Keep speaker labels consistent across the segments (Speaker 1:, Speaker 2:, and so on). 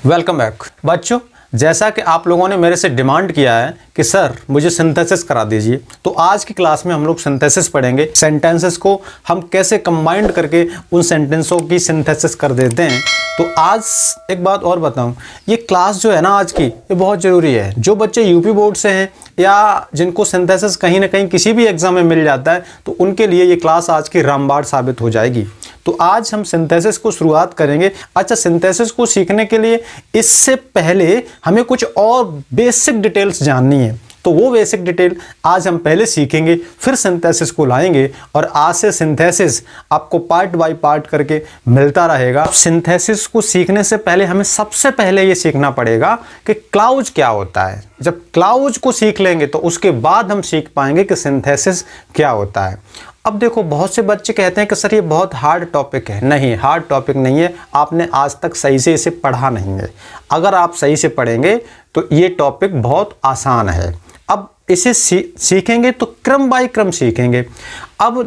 Speaker 1: Welcome back बच्चों। जैसा कि आप लोगों ने मेरे से डिमांड किया है कि सर मुझे सिंथेसिस करा दीजिए, तो आज की क्लास में हम लोग सिंथेसिस पढ़ेंगे। सेंटेंसेस को हम कैसे कंबाइंड करके उन सेंटेंसों की सिंथेसिस कर देते हैं। तो आज एक बात और बताऊं, ये क्लास जो है ना आज की, ये बहुत ज़रूरी है। जो बच्चे यूपी बोर्ड से हैं या जिनको सिंथेसिस कहीं ना कहीं किसी भी एग्जाम में मिल जाता है, तो उनके लिए ये क्लास आज की रामबाण साबित हो जाएगी। तो आज हम सिंथेसिस को शुरुआत करेंगे। अच्छा, सिंथेसिस को सीखने के लिए इससे पहले हमें कुछ और बेसिक डिटेल्स जाननी है, तो वो बेसिक डिटेल आज हम पहले सीखेंगे, फिर सिंथेसिस को लाएंगे और आज से सिंथेसिस आपको पार्ट बाय पार्ट करके मिलता रहेगा। सिंथेसिस को सीखने से पहले हमें सबसे पहले ये सीखना पड़ेगा कि क्लाउज क्या होता है। जब क्लाउज को सीख लेंगे तो उसके बाद हम सीख पाएंगे कि सिंथेसिस क्या होता है। अब देखो, बहुत से बच्चे कहते हैं कि सर ये बहुत हार्ड टॉपिक है। नहीं, हार्ड टॉपिक नहीं है। आपने आज तक सही से इसे पढ़ा नहीं है। अगर आप सही से पढ़ेंगे तो ये टॉपिक बहुत आसान है। अब इसे सीखेंगे तो क्रम बाय क्रम सीखेंगे। अब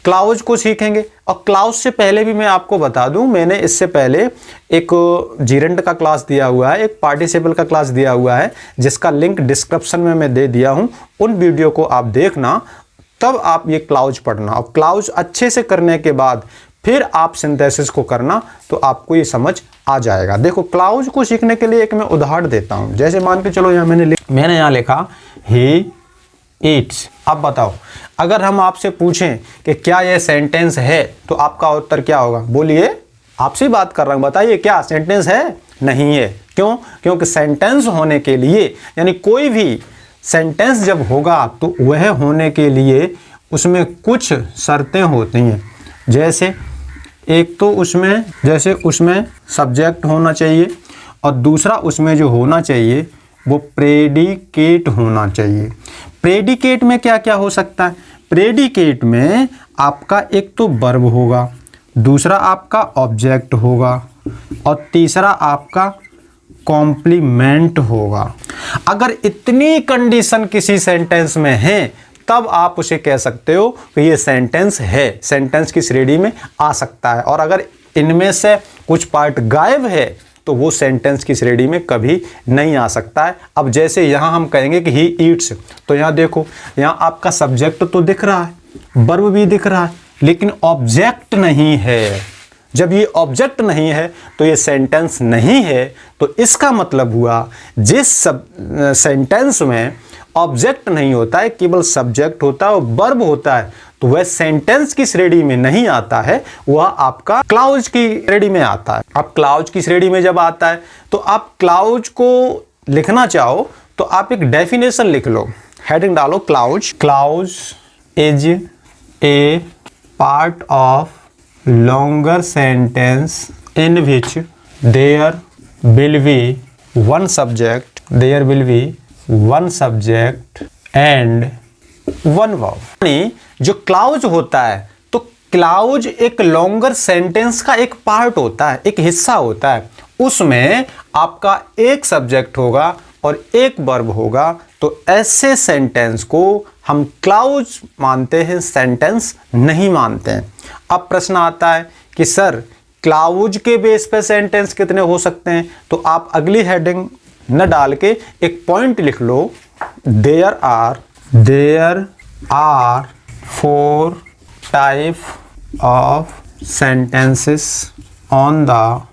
Speaker 1: क्लाउज को सीखेंगे, और क्लाउज से पहले भी मैं आपको बता दूं, मैंने इससे पहले एक जीरेंड का क्लास दिया हुआ है, एक पार्टिसिपल का क्लास दिया हुआ है, जिसका लिंक डिस्क्रिप्शन में मैं दे दिया हूं। उन वीडियो को आप देखना, तब आप ये क्लाउज पढ़ना। और क्लाउज अच्छे से करने के बाद फिर आप सिंथेसिस को करना, तो आपको ये समझ आ जाएगा। देखो, क्लाउज को सीखने के लिए एक मैं उदाहरण देता हूं। जैसे मान के चलो, यहाँ मैंने यहाँ लिखा ही ईट्स। अब बताओ, अगर हम आपसे पूछें कि क्या यह सेंटेंस है, तो आपका उत्तर क्या होगा? बोलिए, आपसे ही बात कर रहा हूं, बताइए क्या सेंटेंस है? नहीं है। क्यों? क्योंकि सेंटेंस होने के लिए, यानी कोई भी सेंटेंस जब होगा तो वह होने के लिए उसमें कुछ शर्तें होती हैं। जैसे एक तो उसमें सब्जेक्ट होना चाहिए, और दूसरा उसमें जो होना चाहिए वो प्रेडिकेट होना चाहिए। प्रेडिकेट में क्या क्या हो सकता है? प्रेडिकेट में आपका एक तो वर्ब होगा, दूसरा आपका ऑब्जेक्ट होगा, और तीसरा आपका कॉम्प्लीमेंट होगा। अगर इतनी कंडीशन किसी सेंटेंस में है, तब आप उसे कह सकते हो कि ये सेंटेंस है, सेंटेंस की श्रेणी में आ सकता है। और अगर इनमें से कुछ पार्ट गायब है, तो वो सेंटेंस की श्रेणी में कभी नहीं आ सकता है। अब जैसे यहाँ हम कहेंगे कि ही ईट्स, तो यहाँ देखो, यहाँ आपका सब्जेक्ट तो दिख रहा है, वर्ब भी दिख रहा है, लेकिन ऑब्जेक्ट नहीं है। जब ये ऑब्जेक्ट नहीं है तो ये सेंटेंस नहीं है। तो इसका मतलब हुआ, जिस सेंटेंस में ऑब्जेक्ट नहीं होता है, केवल सब्जेक्ट होता है और वर्ब होता है, तो वह सेंटेंस की श्रेणी में नहीं आता है, वह आपका क्लाउज की श्रेणी में आता है। अब क्लाउज की श्रेणी में जब आता है, तो आप क्लाउज को लिखना चाहो तो आप एक डेफिनेशन लिख लो, हेडिंग डालो clause. Clause is a part of longer sentence in which there will be one subject and one verb। यानी जो क्लाउज होता है, तो क्लाउज एक लॉन्गर सेंटेंस का एक पार्ट होता है, एक हिस्सा होता है। उसमें आपका एक सब्जेक्ट होगा और एक वर्ब होगा। तो ऐसे सेंटेंस को हम क्लाउज मानते हैं, सेंटेंस नहीं मानते हैं। अब प्रश्न आता है कि सर क्लाउज के बेस पे सेंटेंस कितने हो सकते हैं? तो आप अगली हेडिंग न डाल के एक पॉइंट लिख लो, there are 4 type of sentences on the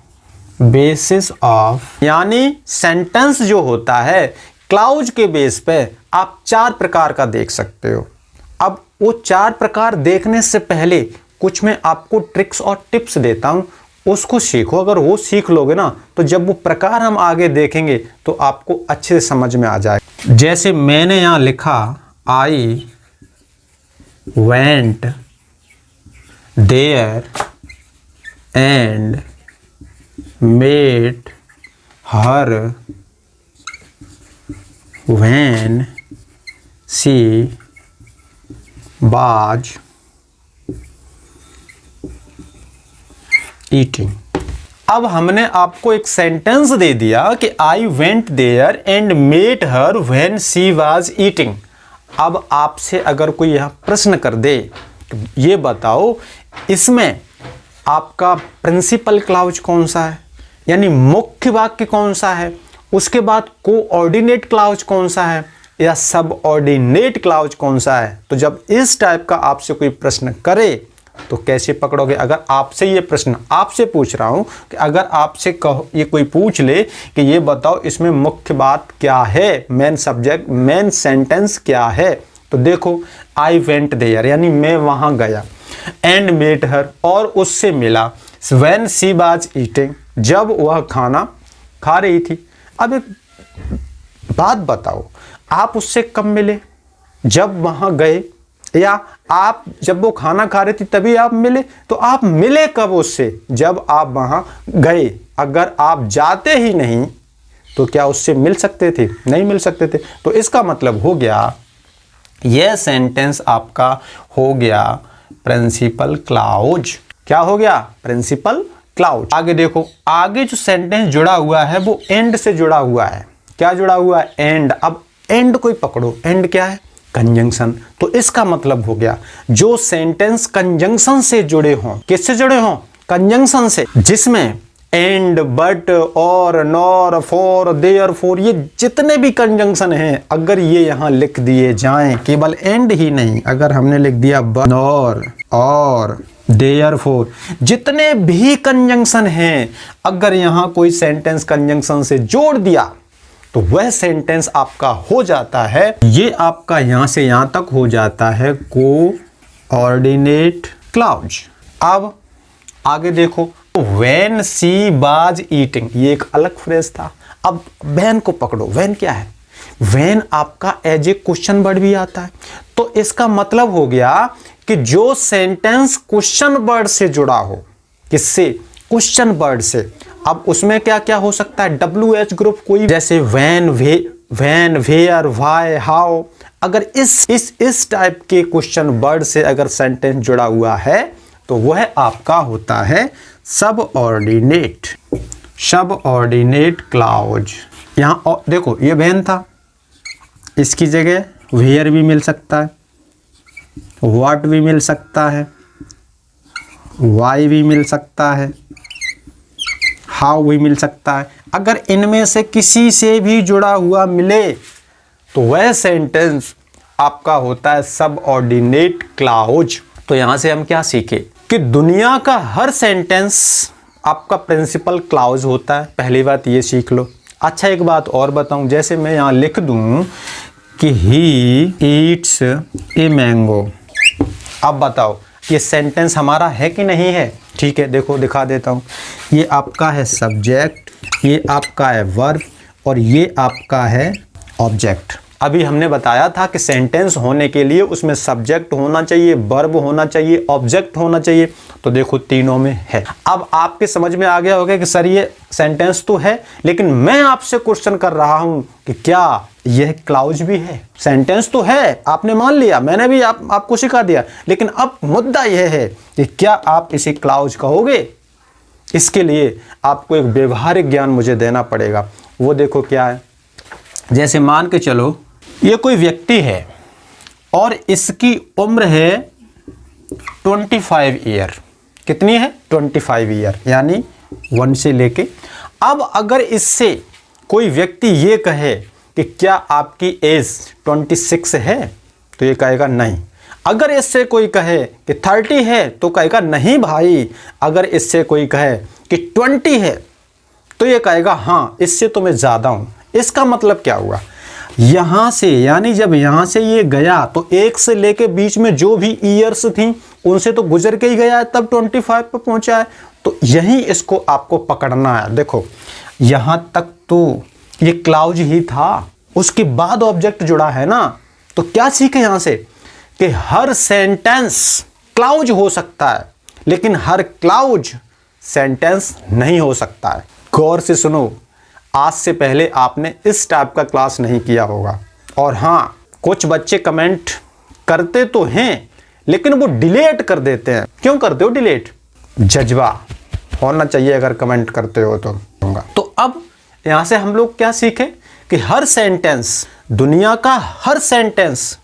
Speaker 1: basis of. यानी सेंटेंस जो होता है क्लाउज के बेस पे आप 4 प्रकार का देख सकते हो। अब वो 4 प्रकार देखने से पहले कुछ मैं आपको ट्रिक्स और टिप्स देता हूं, उसको सीखो। अगर वो सीख लोगे ना, तो जब वो प्रकार हम आगे देखेंगे तो आपको अच्छे से समझ में आ जाए। जैसे मैंने यहां लिखा, I went there and met her when she was eating। अब हमने आपको एक सेंटेंस दे दिया कि I went there and met her when she was eating. अब आपसे अगर कोई यह प्रश्न कर दे, ये बताओ इसमें आपका प्रिंसिपल क्लाउज कौन सा है? यानी मुख्य वाक्य कौन सा है, उसके बाद कोऑर्डिनेट क्लॉज कौन सा है या सबऑर्डिनेट क्लॉज कौन सा है। तो जब इस टाइप का आपसे कोई प्रश्न करे तो कैसे पकड़ोगे। अगर आपसे ये प्रश्न आपसे पूछ रहा हूं कि अगर आपसे कहो ये कोई पूछ ले कि ये बताओ इसमें मुख्य बात क्या है, मेन सब्जेक्ट मेन सेंटेंस क्या है, तो देखो आई वेंट देयर यानी मैं वहां गया, एंड मेट हर और उससे मिला, व्हेन शी वाज ईटिंग जब वह खाना खा रही थी। अब एक बात बताओ, आप उससे कब मिले, जब वहां गए, या आप जब वो खाना खा रही थी तभी आप मिले। तो आप मिले कब उससे, जब आप वहां गए। अगर आप जाते ही नहीं तो क्या उससे मिल सकते थे, नहीं मिल सकते थे। तो इसका मतलब हो गया यह सेंटेंस आपका हो गया प्रिंसिपल क्लॉज। क्या हो गया, प्रिंसिपल क्लॉज। आगे देखो, आगे जो सेंटेंस जुड़ा हुआ है वो एंड से जुड़ा हुआ है। क्या जुड़ा हुआ है, एंड। अब एंड कोई पकड़ो, एंड क्या है, कंजंक्शन। तो इसका मतलब हो गया जो सेंटेंस कंजंक्शन से जुड़े हों, किससे जुड़े हों, कंजंक्शन से, जिसमें एंड, बट, और, नॉर, फॉर, देयरफॉर ये जितने भी कंजंक्शन हैं, अगर ये यहां लिख दिए जाएं, केवल एंड ही नहीं, अगर हमने लिख दिया बट, नॉर और देयरफॉर, जितने भी कंजंक्शन हैं, अगर यहां कोई सेंटेंस कंजंक्शन से जोड़ दिया तो वह सेंटेंस आपका हो जाता है, ये आपका यहां से यहां तक हो जाता है कोऑर्डिनेट क्लॉज। अब आगे देखो, व्हेन शी वाज ईटिंग ये एक अलग फ्रेज था। अब व्हेन को पकड़ो, व्हेन क्या है, व्हेन आपका एज ए क्वेश्चन वर्ड भी आता है। तो इसका मतलब हो गया कि जो सेंटेंस क्वेश्चन वर्ड से जुड़ा हो, किससे, क्वेश्चन वर्ड से। अब उसमें क्या क्या हो सकता है, WH ग्रुप कोई, जैसे व्हेन, वेयर, व्हाई, हाउ। अगर इस टाइप के क्वेश्चन वर्ड से अगर सेंटेंस जुड़ा हुआ है तो वह आपका होता है सबऑर्डिनेट क्लॉज। यहां देखो ये व्हेन था, इसकी जगह वेयर भी मिल सकता है, व्हाट भी मिल सकता है, वाई भी मिल सकता है, हाउ भी मिल सकता है। अगर इनमें से किसी से भी जुड़ा हुआ मिले तो वह सेंटेंस आपका होता है सबऑर्डिनेट क्लॉज। तो यहां से हम क्या सीखे कि दुनिया का हर सेंटेंस आपका प्रिंसिपल क्लॉज होता है। पहली बात ये सीख लो। अच्छा एक बात और बताऊं, जैसे मैं यहां लिख दूं कि ही ईट्स ए मैंगो, अब बताओ ये सेंटेंस हमारा है कि नहीं है। ठीक है, देखो दिखा देता हूँ। ये आपका है सब्जेक्ट, ये आपका है वर्ब और ये आपका है ऑब्जेक्ट। अभी हमने बताया था कि सेंटेंस होने के लिए उसमें सब्जेक्ट होना चाहिए, वर्ब होना चाहिए, ऑब्जेक्ट होना चाहिए। तो देखो तीनों में है। अब आपके समझ में आ गया होगा कि सर ये सेंटेंस तो है, लेकिन मैं आपसे क्वेश्चन कर रहा हूं कि क्या यह क्लॉज भी है। सेंटेंस तो है, आपने मान लिया, मैंने भी आपको सिखा दिया, लेकिन अब मुद्दा यह है कि क्या आप इसे क्लॉज कहोगे। इसके लिए आपको एक व्यवहारिक ज्ञान मुझे देना पड़ेगा। वो देखो क्या है, जैसे मान के चलो ये कोई व्यक्ति है और इसकी उम्र है 25 ईयर। कितनी है, 25 ईयर, यानी 1 से लेके। अब अगर इससे कोई व्यक्ति ये कहे कि क्या आपकी एज 26 है, तो ये कहेगा नहीं। अगर इससे कोई कहे कि 30 है तो कहेगा नहीं भाई। अगर इससे कोई कहे कि 20 है तो ये कहेगा हाँ, इससे तो मैं ज़्यादा हूँ। इसका मतलब क्या हुआ, यहाँ से, यानी जब यहाँ से ये गया तो 1 से लेके बीच में जो भी ईयर्स थी उनसे तो गुजर के ही गया है, तब 25 पे पहुँचा है। तो यही इसको आपको पकड़ना है। देखो यहाँ तक तो ये क्लॉज ही था, उसके बाद ऑब्जेक्ट जुड़ा है ना। तो क्या सीखे यहाँ से कि हर सेंटेंस क्लॉज हो सकता है, लेकिन हर क्लॉज सेंटेंस नहीं हो सकता है। गौर से सुनो, आज से पहले आपने इस टाइप का क्लास नहीं किया होगा। और हाँ, कुछ बच्चे कमेंट करते तो हैं लेकिन वो डिलीट कर देते हैं। क्यों करते हो डिलीट, जज्बा होना चाहिए अगर कमेंट करते हो तो। अब यहां से हम लोग क्या सीखे कि हर सेंटेंस, दुनिया का हर सेंटेंस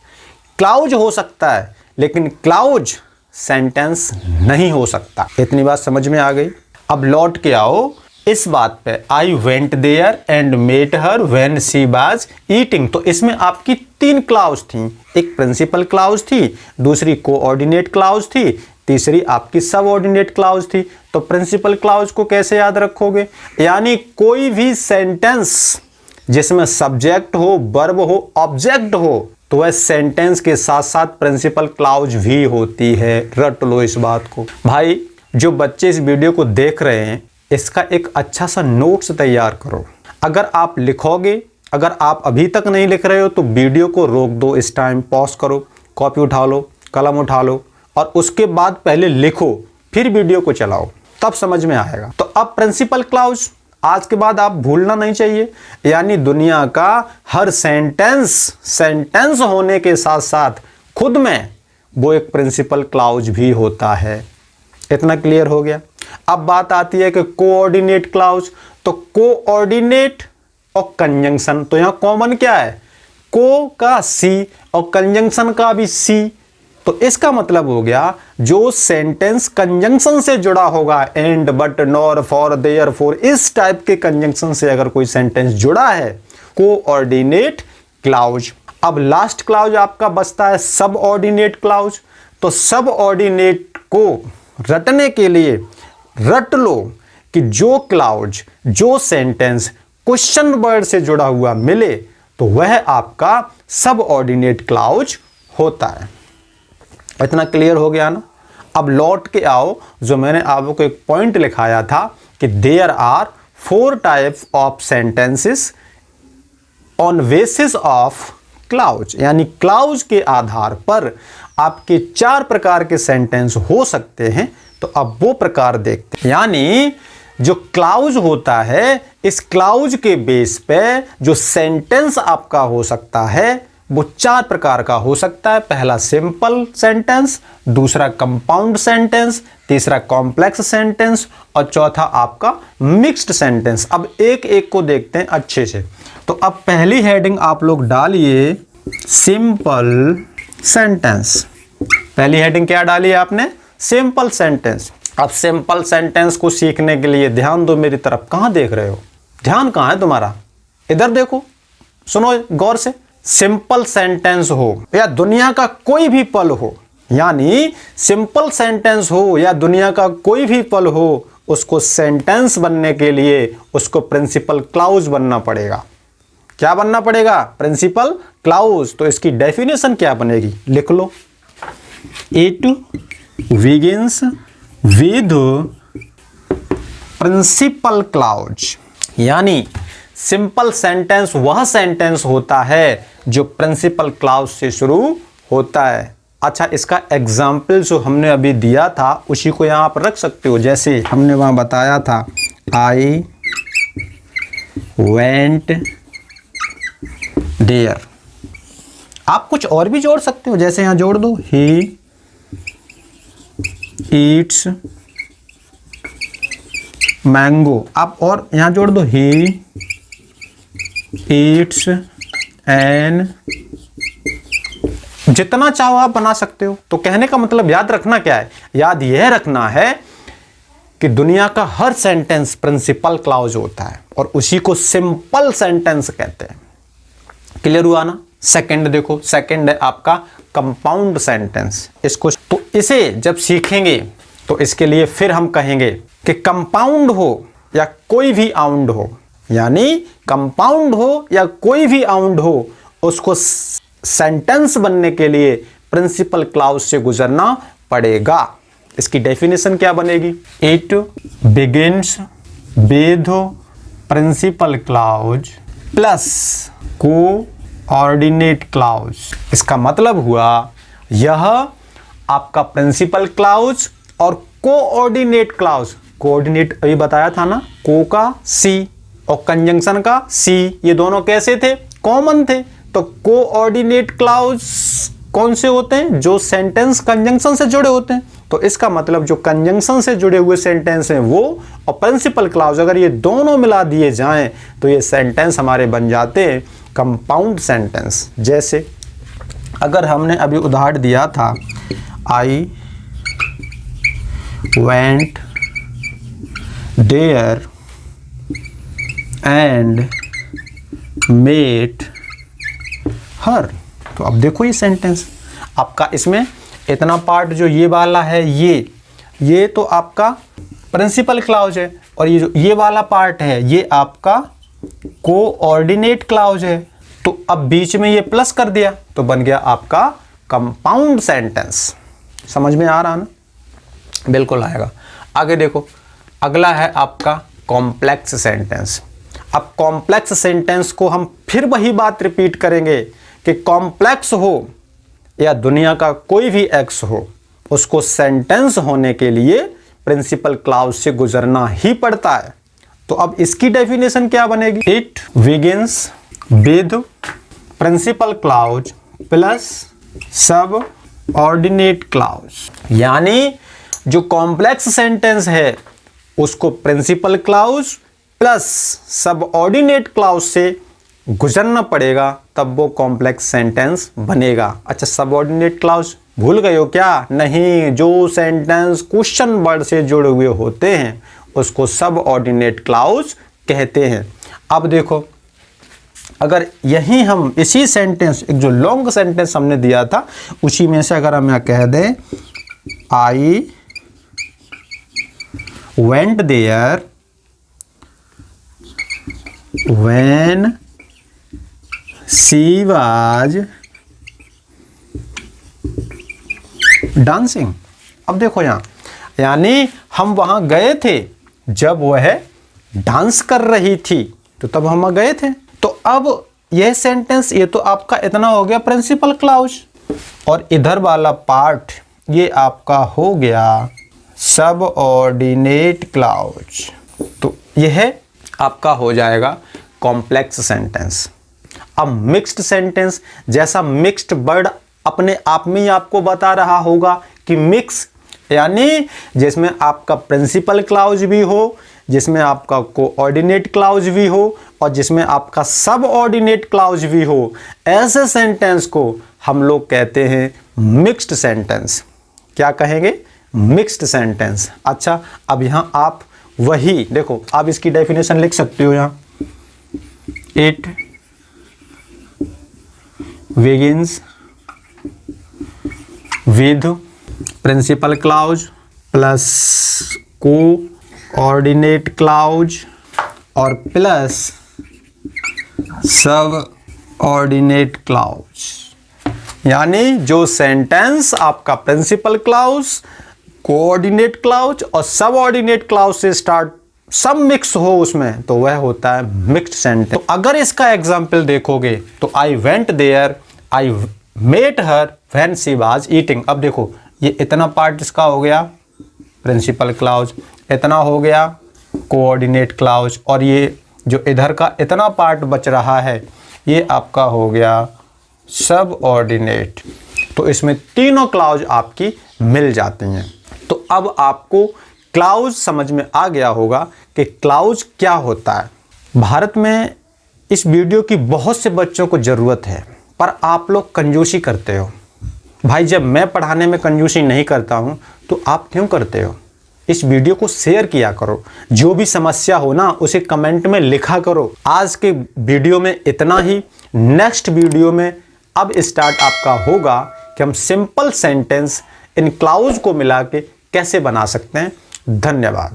Speaker 1: क्लॉज हो सकता है, लेकिन क्लॉज सेंटेंस नहीं हो सकता। इतनी बात समझ में आ गई। अब लौट के आओ इस बात पे I went there and met her when she was eating. तो इसमें आपकी 3 क्लाउज थी, एक प्रिंसिपल क्लाउज थी, दूसरी कोऑर्डिनेट क्लाउज थी, तीसरी आपकी सबऑर्डिनेट क्लाउज थी। तो प्रिंसिपल क्लाउज को कैसे याद रखोगे? यानी कोई भी सेंटेंस जिसमें सब्जेक्ट हो, वर्ब हो, ऑब्जेक्ट हो, तो वह सेंटेंस के साथ साथ प्रिंसिपल क्लाउज भी होती है। रट लो इस बात को। भाई जो बच्चे इस वीडियो को देख रहे हैं, इसका एक अच्छा सा नोट्स तैयार करो। अगर आप लिखोगे, अगर आप अभी तक नहीं लिख रहे हो तो वीडियो को रोक दो, इस टाइम पॉज करो, कॉपी उठा लो, कलम उठा लो और उसके बाद पहले लिखो, फिर वीडियो को चलाओ, तब समझ में आएगा। तो अब प्रिंसिपल क्लाउज आज के बाद आप भूलना नहीं चाहिए। यानी दुनिया का हर सेंटेंस होने के साथ साथ खुद में वो एक प्रिंसिपल क्लाउज भी होता है। इतना क्लियर हो गया। अब बात आती है कि कोऑर्डिनेट क्लाउज। तो कोऑर्डिनेट और कंजंक्शन, तो यहां कॉमन क्या है? को का सी और कंजंक्शन का भी सी। तो इसका मतलब हो गया जो सेंटेंस कंजंक्शन से जुड़ा होगा, and, but, nor, for, there, for, इस टाइप के कंजंक्शन से अगर कोई सेंटेंस जुड़ा है, कोऑर्डिनेट क्लाउज। अब लास्ट क्लाउज आपका बचता है सबऑर्डिनेट क्लाउज। तो सबऑर्डिनेट को रटने के लिए रट लो कि जो क्लाउज, जो सेंटेंस क्वेश्चन वर्ड से जुड़ा हुआ मिले तो वह आपका सबऑर्डिनेट क्लाउज होता है। इतना क्लियर हो गया ना? अब लौट के आओ, जो मैंने आपको एक पॉइंट लिखाया था कि there are 4 types of sentences on basis of clause. यानी क्लाउज के आधार पर आपके 4 प्रकार के सेंटेंस हो सकते हैं। तो अब वो प्रकार देखते हैं। यानी जो क्लाउज होता है, इस क्लाउज के बेस पे जो सेंटेंस आपका हो सकता है वो 4 प्रकार का हो सकता है। पहला सिंपल सेंटेंस, दूसरा कंपाउंड सेंटेंस, तीसरा कॉम्प्लेक्स सेंटेंस और चौथा आपका मिक्स्ड सेंटेंस। अब एक एक को देखते हैं अच्छे से। तो अब पहली हेडिंग आप लोग डालिए सिंपल सेंटेंस। पहली हेडिंग क्या डाली है आपने? Simple sentence. अब सिंपल सेंटेंस को सीखने के लिए ध्यान दो मेरी तरफ। कहां देख रहे हो? ध्यान कहां है तुम्हारा? इधर देखो, सुनो गौर से। सिंपल सेंटेंस हो या दुनिया का कोई भी पल हो, यानी सिंपल सेंटेंस हो या दुनिया का कोई भी पल हो, उसको सेंटेंस बनने के लिए उसको प्रिंसिपल क्लाउज बनना पड़ेगा। क्या बनना पड़ेगा? Principal clause. तो इसकी डेफिनेशन क्या बनेगी? लिख लो। It begins with principal clause. यानी सिंपल सेंटेंस वह सेंटेंस होता है जो प्रिंसिपल क्लाउज से शुरू होता है। अच्छा, इसका एग्जाम्पल जो हमने अभी दिया था उसी को यहां आप रख सकते हो। जैसे हमने वहां बताया था आई वेंट देयर। आप कुछ और भी जोड़ सकते हो, जैसे यहां जोड़ दो ही ईट्स मैंगो। आप और यहां जोड़ दो ही ईट्स एन। जितना चाहो आप बना सकते हो। तो कहने का मतलब याद रखना क्या है? याद यह रखना है कि दुनिया का हर सेंटेंस प्रिंसिपल क्लाउज होता है और उसी को सिंपल सेंटेंस कहते हैं। क्लियर हुआ ना? सेकंड देखो, सेकंड है आपका कंपाउंड सेंटेंस। इसको तो इसे जब सीखेंगे तो इसके लिए फिर हम कहेंगे कि कंपाउंड हो या कोई भी आउंड हो, यानी कंपाउंड हो या कोई भी आउंड हो, उसको सेंटेंस बनने के लिए प्रिंसिपल क्लाउज से गुजरना पड़ेगा। इसकी डेफिनेशन क्या बनेगी? It begins with principal clause plus coordinate clause. इसका मतलब हुआ यह आपका प्रिंसिपल क्लाउज और कोऑर्डिनेट क्लाउज। कोऑर्डिनेट अभी बताया था ना, को का सी और कंजंक्शन का सी, ये दोनों कैसे थे? कॉमन थे। तो कोऑर्डिनेट क्लाउज कौन से होते हैं? जो सेंटेंस कंजंक्शन से जुड़े होते हैं। तो इसका मतलब जो कंजंक्शन से जुड़े हुए सेंटेंस हैं वो, और प्रिंसिपल क्लाउज, अगर ये दोनों मिला दिए जाएं तो ये सेंटेंस हमारे बन जाते हैं कंपाउंड सेंटेंस। जैसे अगर हमने अभी उदाहरण दिया था I went there and met her. तो अब देखो ये सेंटेंस आपका, इसमें इतना पार्ट जो ये वाला है ये तो आपका प्रिंसिपल क्लाउज है, और ये जो ये वाला पार्ट है ये आपका कोऑर्डिनेट क्लाउज है। तो अब बीच में ये प्लस कर दिया तो बन गया आपका कंपाउंड सेंटेंस। समझ में आ रहा ना? बिल्कुल आएगा। आगे देखो, अगला है आपका कॉम्प्लेक्स सेंटेंस। अब कॉम्प्लेक्स सेंटेंस को हम फिर वही बात रिपीट करेंगे कि कॉम्प्लेक्स हो या दुनिया का कोई भी एक्स हो, उसको सेंटेंस होने के लिए प्रिंसिपल क्लाउज से गुजरना ही पड़ता है। तो अब इसकी डेफिनेशन क्या बनेगी? It begins with principal clause plus subordinate clause. यानी जो कॉम्प्लेक्स सेंटेंस है उसको principal clause plus subordinate clause से गुजरना पड़ेगा, तब वो कॉम्प्लेक्स सेंटेंस बनेगा। अच्छा, सब ऑर्डिनेट क्लाउज भूल गए हो क्या? नहीं, जो सेंटेंस क्वेश्चन वर्ड से जुड़े हुए होते हैं उसको सब ऑर्डिनेट क्लाउज कहते हैं। अब देखो, अगर यही हम इसी सेंटेंस, एक जो लॉन्ग सेंटेंस हमने दिया था उसी में से अगर हम यहाँ कह दें I went there when she was dancing. अब देखो यहाँ, यानी हम वहां गए थे जब वह डांस कर रही थी, तो तब हम गए थे। तो अब यह सेंटेंस, ये तो आपका इतना हो गया प्रिंसिपल क्लाउज, और इधर वाला पार्ट ये आपका हो गया सब ऑर्डिनेट क्लाउज। तो यह आपका हो जाएगा कॉम्प्लेक्स सेंटेंस। अब मिक्स्ड सेंटेंस, जैसा मिक्स्ड वर्ड अपने आप में ही आपको बता रहा होगा कि मिक्स यानी जिसमें आपका प्रिंसिपल क्लाउज भी हो, जिसमें आपका कोऑर्डिनेट क्लाउज भी हो और जिसमें आपका सब ऑर्डिनेट क्लाउज भी हो, ऐसे सेंटेंस को हम लोग कहते हैं मिक्स्ड सेंटेंस। क्या कहेंगे? Mixed sentence. अच्छा, अब यहाँ आप वही देखो, आप इसकी डेफिनेशन लिख सकते हो यहाँ, it begins with principal clause plus coordinate clause और प्लस सब ऑर्डिनेट क्लाउज। यानी जो सेंटेंस आपका प्रिंसिपल क्लाउज, कोऑर्डिनेट क्लाउज और सब ऑर्डिनेट क्लाउज से स्टार्ट, सब मिक्स हो उसमें, तो वह होता है मिक्स्ड सेंटेंस। तो अगर इसका एग्जाम्पल देखोगे तो I went there, I met her when she was eating. अब देखो, ये इतना पार्ट इसका हो गया प्रिंसिपल क्लाउज, इतना हो गया कोऑर्डिनेट क्लाउज, और ये जो इधर का इतना पार्ट बच रहा है ये आपका हो गया सब ऑर्डिनेट। तो इसमें तीनों क्लाउज आपकी मिल जाती हैं। तो अब आपको क्लाउज समझ में आ गया होगा कि क्लाउज क्या होता है। भारत में इस वीडियो की बहुत से बच्चों को ज़रूरत है, पर आप लोग कंजूसी करते हो। भाई, जब मैं पढ़ाने में कंजूसी नहीं करता हूँ तो आप क्यों करते हो? इस वीडियो को शेयर किया करो, जो भी समस्या हो ना उसे कमेंट में लिखा करो। आज के वीडियो में इतना ही। नेक्स्ट वीडियो में अब स्टार्ट आपका होगा कि हम सिंपल सेंटेंस इन क्लाउज को मिला के कैसे बना सकते हैं। धन्यवाद।